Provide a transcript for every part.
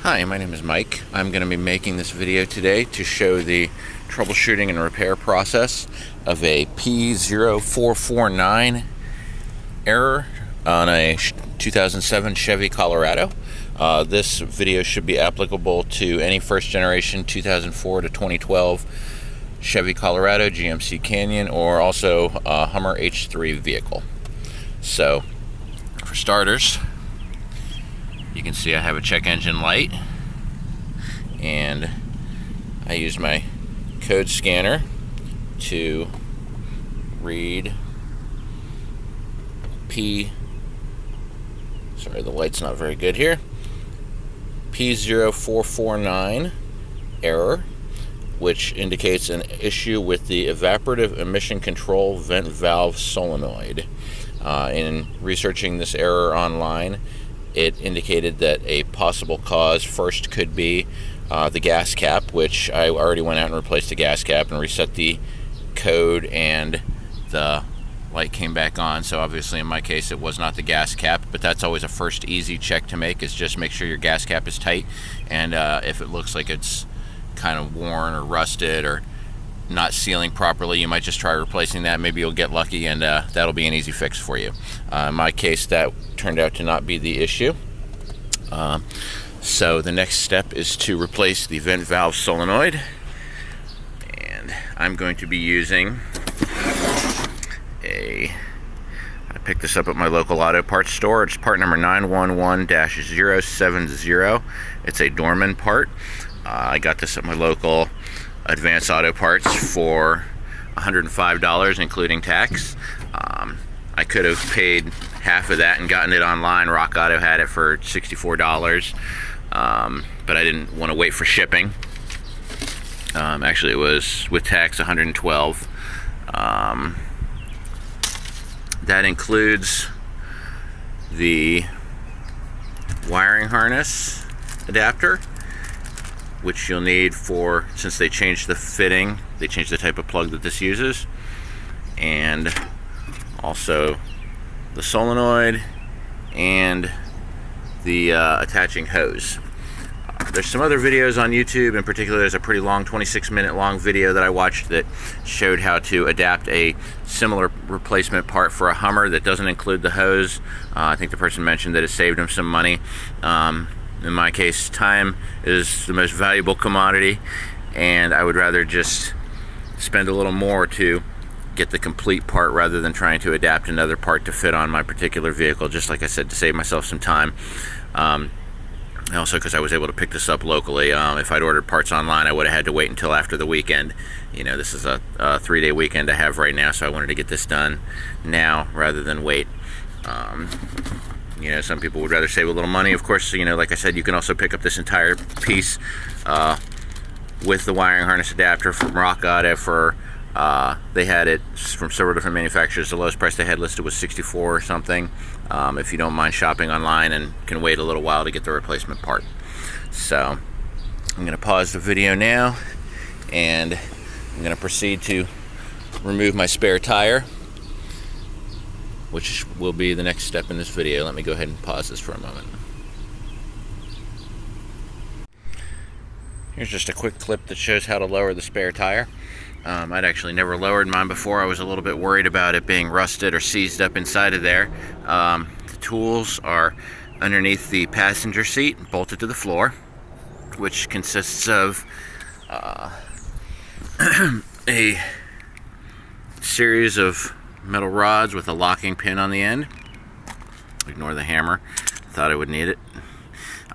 Hi, my name is Mike. I'm going to be making this video today to show the troubleshooting and repair process of a P0449 error on a 2007 Chevy Colorado. This video should be applicable to any first generation 2004 to 2012 Chevy Colorado, GMC Canyon, or also a Hummer H3 vehicle. So, for starters, you can see I have a check engine light, and I use my code scanner to read sorry, the light's not very good here, P0449 error, which indicates an issue with the evaporative emission control vent valve solenoid. In researching this error online, it indicated that a possible cause first could be the gas cap, which I already went out and replaced the gas cap and reset the code, and the light came back on. So obviously in my case it was not the gas cap, but that's always a first easy check to make, is just make sure your gas cap is tight, and if it looks like it's kind of worn or rusted or not sealing properly, you might just try replacing that. Maybe you'll get lucky, and that'll be an easy fix for you. In my case, that turned out to not be the issue. So the next step is to replace the vent valve solenoid, and I'm going to be using I picked this up at my local auto parts store. It's part number 911-070. It's a Dorman part. I got this at my local Advanced Auto Parts for $105, including tax. I could have paid half of that and gotten it online. Rock Auto had it for $64, but I didn't want to wait for shipping. Actually, it was with tax $112. That includes the wiring harness adapter, which you'll need for, since they changed the fitting, they changed the type of plug that this uses, and also the solenoid and the attaching hose. There's some other videos on YouTube. In particular, there's a pretty long 26-minute long video that I watched that showed how to adapt a similar replacement part for a Hummer that doesn't include the hose. I think the person mentioned that it saved him some money. In my case, time is the most valuable commodity, and I would rather just spend a little more to get the complete part rather than trying to adapt another part to fit on my particular vehicle, just like I said, to save myself some time. Also because I was able to pick this up locally. If I'd ordered parts online, I would have had to wait until after the weekend. You know, this is a 3-day weekend I have right now, so I wanted to get this done now rather than wait. You know, some people would rather save a little money. Of course, you know, like I said, you can also pick up this entire piece with the wiring harness adapter from Rock Auto for, they had it from several different manufacturers. The lowest price they had listed was $64 or something, if you don't mind shopping online and can wait a little while to get the replacement part. So I'm going to pause the video now, and I'm going to proceed to remove my spare tire, which will be the next step in this video. Let me go ahead and pause this for a moment. Here's just a quick clip that shows how to lower the spare tire. I'd actually never lowered mine before. I was a little bit worried about it being rusted or seized up inside of there. The tools are underneath the passenger seat, bolted to the floor, which consists of a series of metal rods with a locking pin on the end. Ignore the hammer. Thought I would need it.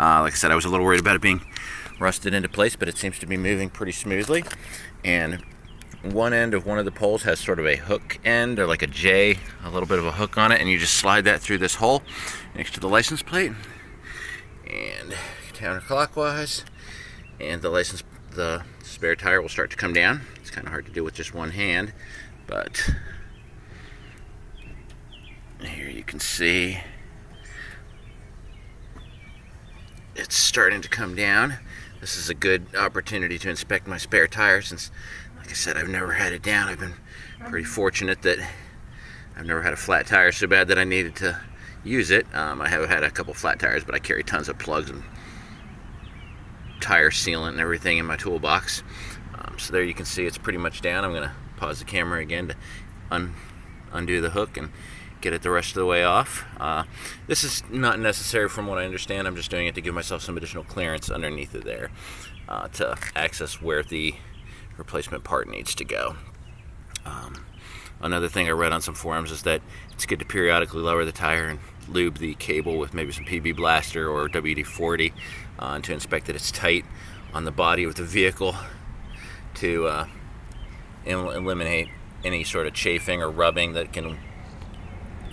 Like I said, I was a little worried about it being rusted into place, but it seems to be moving pretty smoothly. And one end of one of the poles has sort of a hook end, or like a J, a little bit of a hook on it, and you just slide that through this hole next to the license plate, and counterclockwise, and the spare tire will start to come down. It's kind of hard to do with just one hand, but here you can see it's starting to come down. This is a good opportunity to inspect my spare tire, since, like I said, I've never had it down. I've been pretty fortunate that I've never had a flat tire so bad that I needed to use it. I have had a couple flat tires, but I carry tons of plugs and tire sealant and everything in my toolbox. So there you can see it's pretty much down. I'm going to pause the camera again to undo the hook and get it the rest of the way off. This is not necessary from what I understand. I'm just doing it to give myself some additional clearance underneath it there to access where the replacement part needs to go. Another thing I read on some forums is that it's good to periodically lower the tire and lube the cable with maybe some PB Blaster or WD-40 to inspect that it's tight on the body of the vehicle to eliminate any sort of chafing or rubbing that can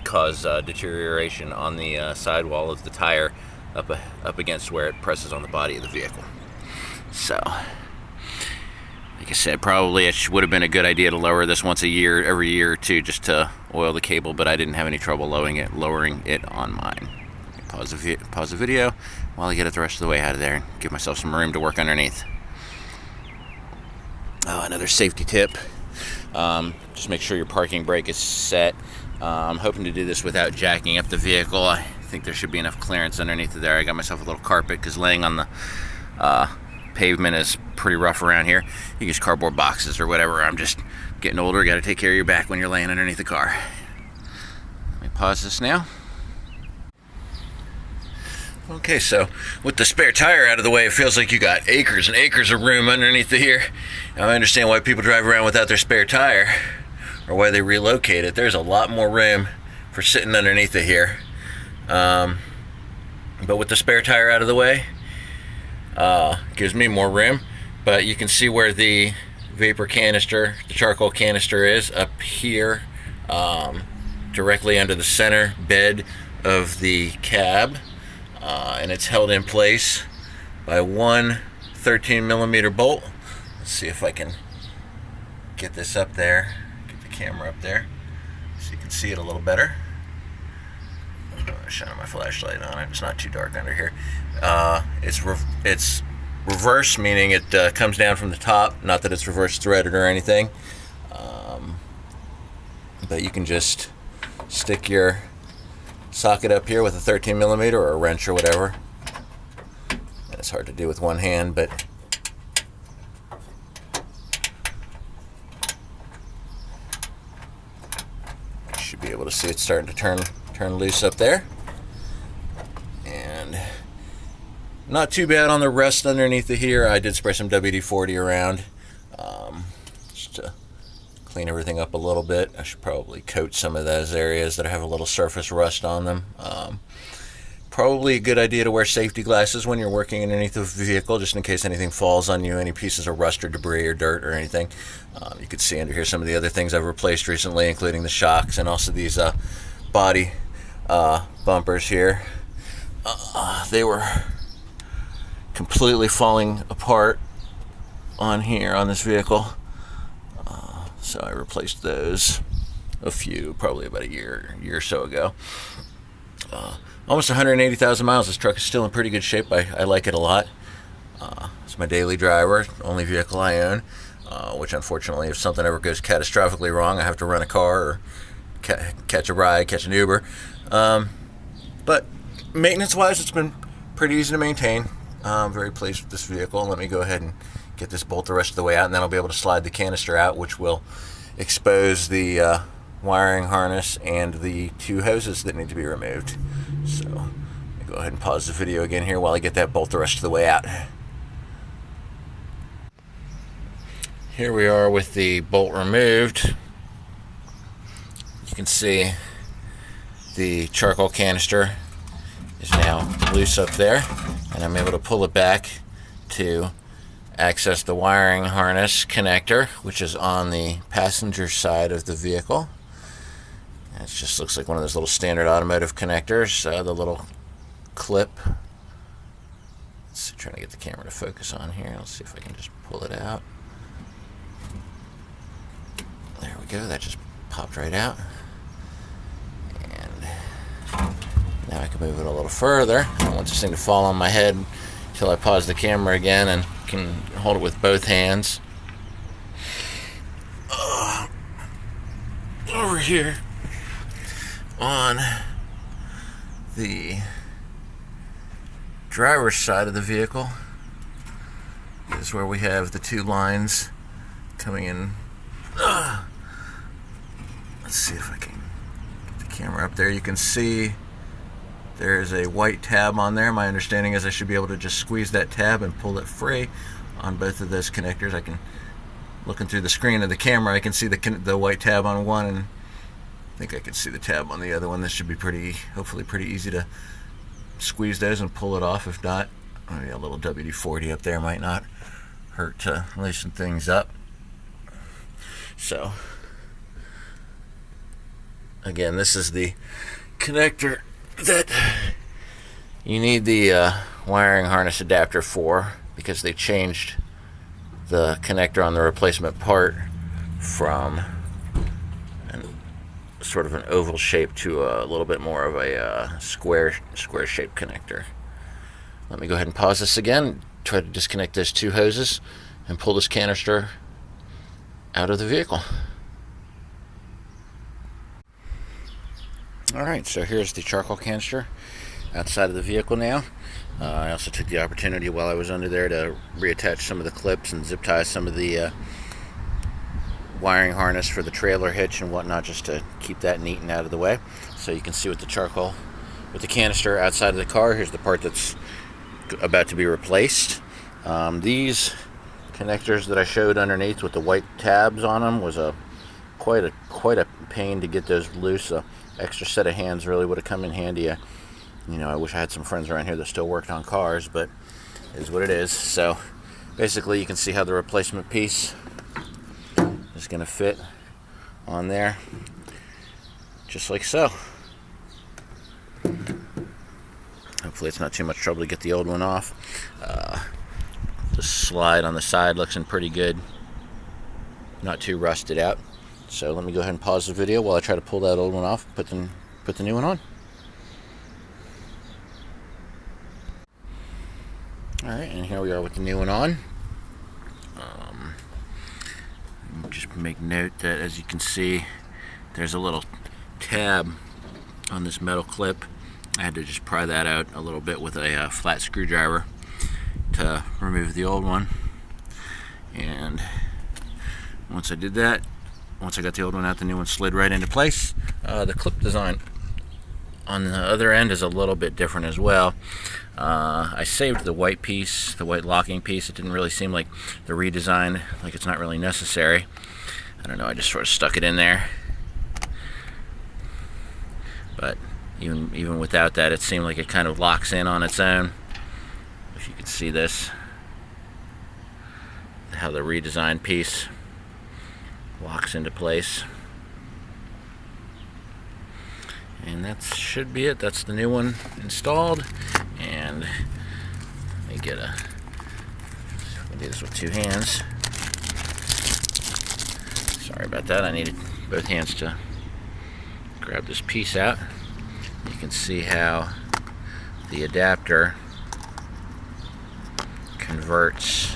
cause deterioration on the sidewall of the tire up against where it presses on the body of the vehicle. So, like I said, probably it would have been a good idea to lower this once a year, every year or two, just to oil the cable, but I didn't have any trouble lowering it on mine. Pause the video while I get it the rest of the way out of there and give myself some room to work underneath. Oh, another safety tip. Just make sure your parking brake is set. I'm hoping to do this without jacking up the vehicle. I think there should be enough clearance underneath it there. I got myself a little carpet because laying on the pavement is pretty rough around here. You use cardboard boxes or whatever. I'm just getting older. Got to take care of your back when you're laying underneath the car. Let me pause this now. Okay, so with the spare tire out of the way, it feels like you got acres and acres of room underneath here. Now, I understand why people drive around without their spare tire or why they relocate it. There's a lot more room for sitting underneath it here. But with the spare tire out of the way, gives me more room. But you can see where the vapor canister, the charcoal canister is up here, directly under the center bed of the cab. And it's held in place by one 13mm bolt. Let's see if I can get this up there, get the camera up there so you can see it a little better. I'm shining my flashlight on it. It's not too dark under here. It's reverse, meaning it comes down from the top, not that it's reverse threaded or anything, but you can just stick your socket up here with a 13mm or a wrench or whatever. It's hard to do with one hand, but you should be able to see it starting to turn loose up there. And not too bad on the rust underneath here. I did spray some WD-40 around just to clean everything up a little bit. I should probably coat some of those areas that have a little surface rust on them. Probably a good idea to wear safety glasses when you're working underneath the vehicle, just in case anything falls on you, any pieces of rust or debris or dirt or anything. You can see under here some of the other things I've replaced recently, including the shocks and also these body bumpers here. They were completely falling apart on here on this vehicle. So I replaced those probably about a year or so ago. Almost 180,000 miles. This truck is still in pretty good shape. I like it a lot. It's my daily driver, only vehicle I own, which unfortunately if something ever goes catastrophically wrong, I have to rent a car or catch a ride, catch an Uber. But maintenance-wise, it's been pretty easy to maintain. I'm very pleased with this vehicle. Let me go ahead and get this bolt the rest of the way out, and then I'll be able to slide the canister out, which will expose the wiring harness and the two hoses that need to be removed. So let me go ahead and pause the video again here while I get that bolt the rest of the way out. Here we are with the bolt removed. You can see the charcoal canister is now loose up there, and I'm able to pull it back to access the wiring harness connector, which is on the passenger side of the vehicle. It just looks like one of those little standard automotive connectors, the little clip. Let's see, trying to get the camera to focus on here. Let's see if I can just pull it out. There we go, that just popped right out. And now I can move it a little further. I don't want this thing to fall on my head until I pause the camera again and can hold it with both hands. Over here on the driver's side of the vehicle, is where we have the two lines coming in. Let's see if I can get the camera up there. You can see there's a white tab on there. My understanding is I should be able to just squeeze that tab and pull it free on both of those connectors. I can, looking through the screen of the camera, I can see the white tab on one, and I think I can see the tab on the other one. This should be hopefully pretty easy to squeeze those and pull it off. If not, maybe a little WD-40 up there might not hurt to loosen things up. So again, this is the connector that you need the wiring harness adapter for, because they changed the connector on the replacement part from sort of an oval shape to a little bit more of a square shaped connector. Let me go ahead and pause this again, try to disconnect those two hoses and pull this canister out of the vehicle. Alright, so here's the charcoal canister outside of the vehicle now. I also took the opportunity while I was under there to reattach some of the clips and zip tie some of the wiring harness for the trailer hitch and whatnot, just to keep that neat and out of the way. So you can see with the canister outside of the car, here's the part that's about to be replaced. These connectors that I showed underneath with the white tabs on them was quite a pain to get those loose. An extra set of hands really would have come in handy. I wish I had some friends around here that still worked on cars, but it is what it is. So basically you can see how the replacement piece is going to fit on there, just like so. Hopefully it's not too much trouble to get the old one off. The slide on the side looks in pretty good, not too rusted out. So let me go ahead and pause the video while I try to pull that old one off, put the new one on. Alright, and here we are with the new one on. Just make note that, as you can see, there's a little tab on this metal clip. I had to just pry that out a little bit with a flat screwdriver to remove the old one. And once I did that, once I got the old one out, the new one slid right into place. The clip design on the other end is a little bit different as well. I saved the white piece, the white locking piece. It didn't really seem like the redesign, like it's not really necessary. I don't know, I just sort of stuck it in there. But even without that, it seemed like it kind of locks in on its own. If you could see this, how the redesigned piece locks into place. And that should be it. That's the new one installed. And let me get I'm gonna do this with two hands. Sorry about that. I needed both hands to grab this piece out. You can see how the adapter converts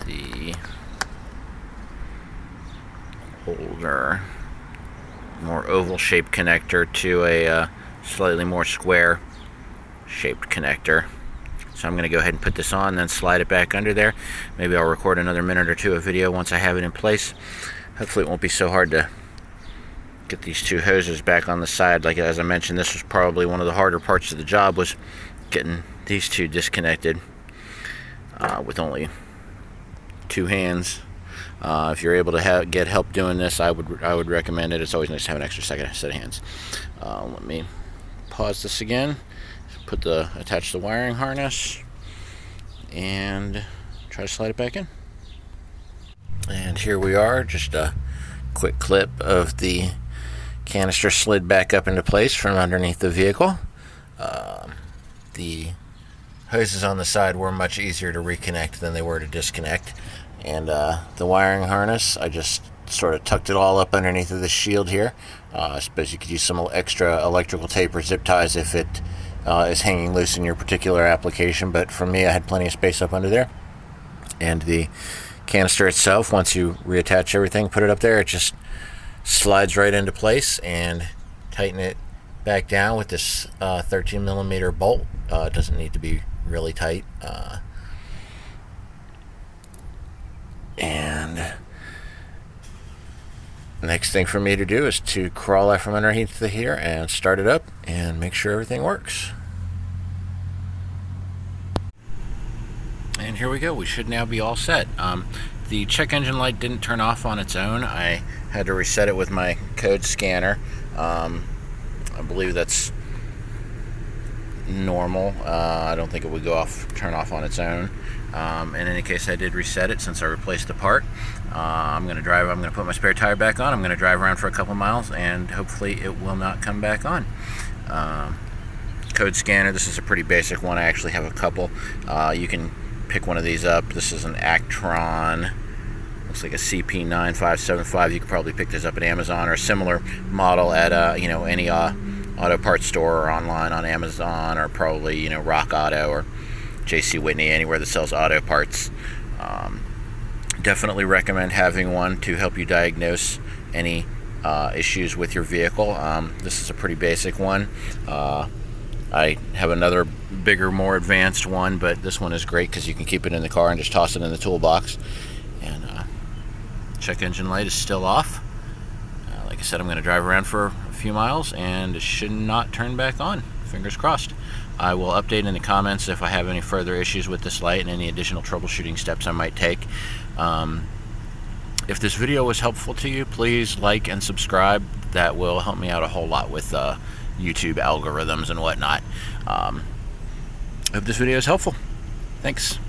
the older, more oval shaped connector to a slightly more square shaped connector. So I'm going to go ahead and put this on, then slide it back under there. Maybe I'll record another minute or two of video once I have it in place. Hopefully it won't be so hard to get these two hoses back on the side. Like, as I mentioned, this was probably one of the harder parts of the job, was getting these two disconnected with only two hands. If you're able to get help doing this, I would recommend it. It's always nice to have an extra set of hands. Let me pause this again, attach the wiring harness, and try to slide it back in. And here we are, just a quick clip of the canister slid back up into place from underneath the vehicle. The hoses on the side were much easier to reconnect than they were to disconnect. And the wiring harness, I just sort of tucked it all up underneath of the shield here. I suppose you could use some extra electrical tape or zip ties if it is hanging loose in your particular application, but for me, I had plenty of space up under there. And the canister itself, once you reattach everything, put it up there, it just slides right into place, and tighten it back down with this 13 millimeter bolt. It doesn't need to be really tight. And the next thing for me to do is to crawl out from underneath here and start it up and make sure everything works. And here we go. We should now be all set. The check engine light didn't turn off on its own. I had to reset it with my code scanner. I believe that's normal. I don't think it would turn off on its own. In any case, I did reset it since I replaced the part. I'm going to put my spare tire back on. I'm going to drive around for a couple miles, and hopefully it will not come back on. Code scanner, this is a pretty basic one. I actually have a couple. You can pick one of these up. This is an Actron, looks like a CP9575. You could probably pick this up at Amazon, or a similar model at any auto parts store, or online on Amazon, or probably Rock Auto or JC Whitney, anywhere that sells auto parts. Definitely recommend having one to help you diagnose any issues with your vehicle. This is a pretty basic one. I have another bigger, more advanced one, but this one is great because you can keep it in the car and just toss it in the toolbox. And check engine light is still off. Like I said, I'm going to drive around for a few miles, and it should not turn back on. Fingers crossed. I will update in the comments if I have any further issues with this light and any additional troubleshooting steps I might take. If this video was helpful to you, please like and subscribe. That will help me out a whole lot with YouTube algorithms and whatnot. Hope this video is helpful. Thanks.